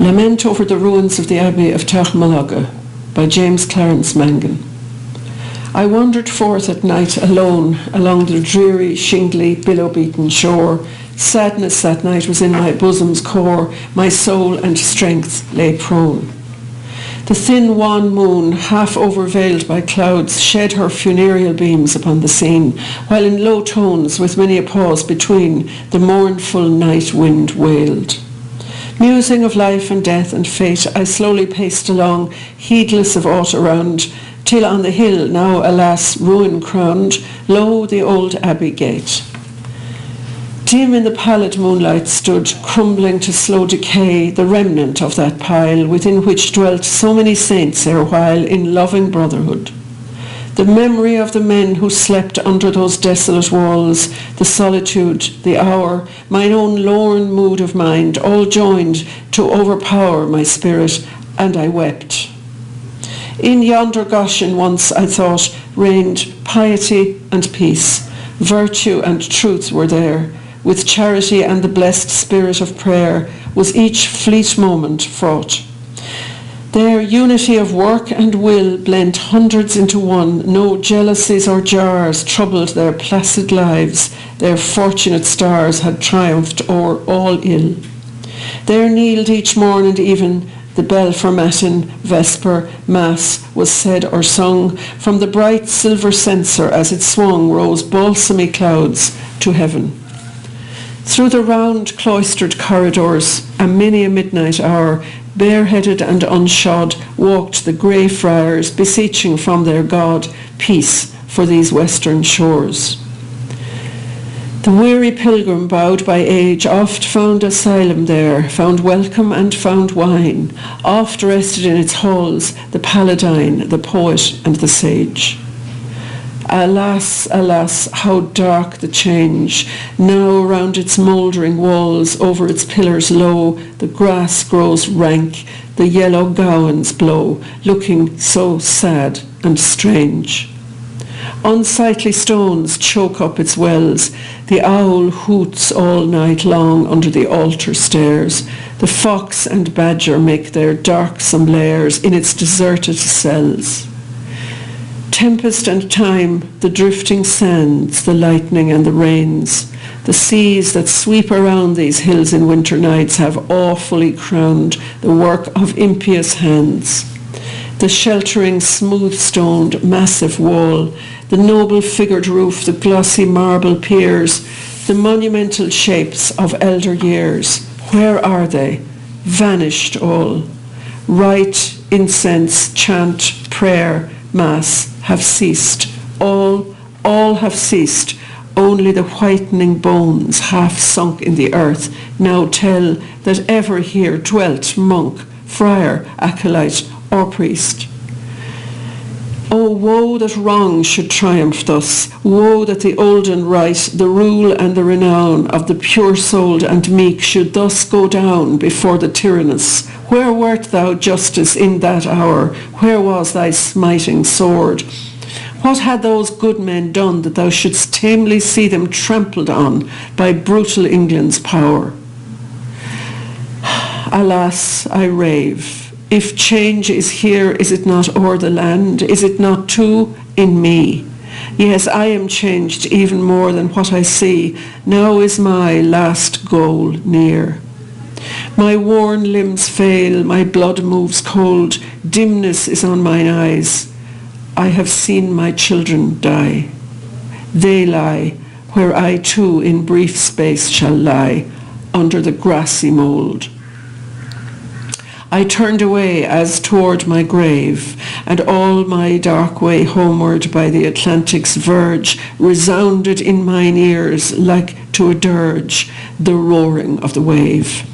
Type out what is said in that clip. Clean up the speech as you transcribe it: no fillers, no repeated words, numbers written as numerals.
Lament over the ruins of the Abbey of Molaga by James Clarence Mangan. I wandered forth at night alone along the dreary, shingly, billow-beaten shore. Sadness that night was in my bosom's core, my soul and strength lay prone. The thin wan moon, half overveiled by clouds, shed her funereal beams upon the scene, while in low tones, with many a pause between, the mournful night wind wailed. Musing of life and death and fate, I slowly paced along, heedless of aught around, till on the hill, now alas ruin-crowned, lo, the old Abbey gate. Dim in the pallid moonlight stood, crumbling to slow decay, the remnant of that pile within which dwelt so many saints erewhile in loving brotherhood. The memory of the men who slept under those desolate walls, the solitude, the hour, mine own lorn mood of mind, all joined to overpower my spirit, and I wept. In yonder Goshen once, I thought, reigned piety and peace. Virtue and truth were there. With charity and the blessed spirit of prayer was each fleet moment fraught. Their unity of work and will blent hundreds into one. No jealousies or jars troubled their placid lives. Their fortunate stars had triumphed o'er all ill. There kneeled each morn and even. The bell for matin, vesper, mass was said or sung. From the bright silver censer as it swung rose balsamy clouds to heaven. Through the round cloistered corridors, a many a midnight hour, bareheaded and unshod, walked the grey friars, beseeching from their God peace for these western shores. The weary pilgrim, bowed by age, oft found asylum there, found welcome and found wine, oft rested in its halls the paladine, the poet and the sage. Alas, alas, how dark the change! Now around its mouldering walls, over its pillars low, the grass grows rank, the yellow gowans blow, looking so sad and strange. Unsightly stones choke up its wells. The owl hoots all night long under the altar stairs. The fox and badger make their darksome lairs in its deserted cells. Tempest and time, the drifting sands, the lightning and the rains, the seas that sweep around these hills in winter nights have awfully crowned the work of impious hands. The sheltering, smooth-stoned, massive wall, the noble-figured roof, the glossy marble piers, the monumental shapes of elder years, where are they? Vanished all. Rite, incense, chant, prayer, mass have ceased. All have ceased. Only the whitening bones, half sunk in the earth, now tell that ever here dwelt monk, friar, acolyte, or priest. Oh, woe that wrong should triumph thus. Woe that the olden right, the rule and the renown of the pure-souled and meek should thus go down before the tyrannous. Where wert thou, justice, in that hour? Where was thy smiting sword? What had those good men done that thou shouldst tamely see them trampled on by brutal England's power? Alas, I rave. If change is here, is it not o'er the land? Is it not too in me? Yes, I am changed even more than what I see. Now is my last goal near. My worn limbs fail, my blood moves cold, dimness is on mine eyes. I have seen my children die. They lie where I too in brief space shall lie, under the grassy mould. I turned away as toward my grave, and all my dark way homeward by the Atlantic's verge resounded in mine ears like to a dirge the roaring of the wave.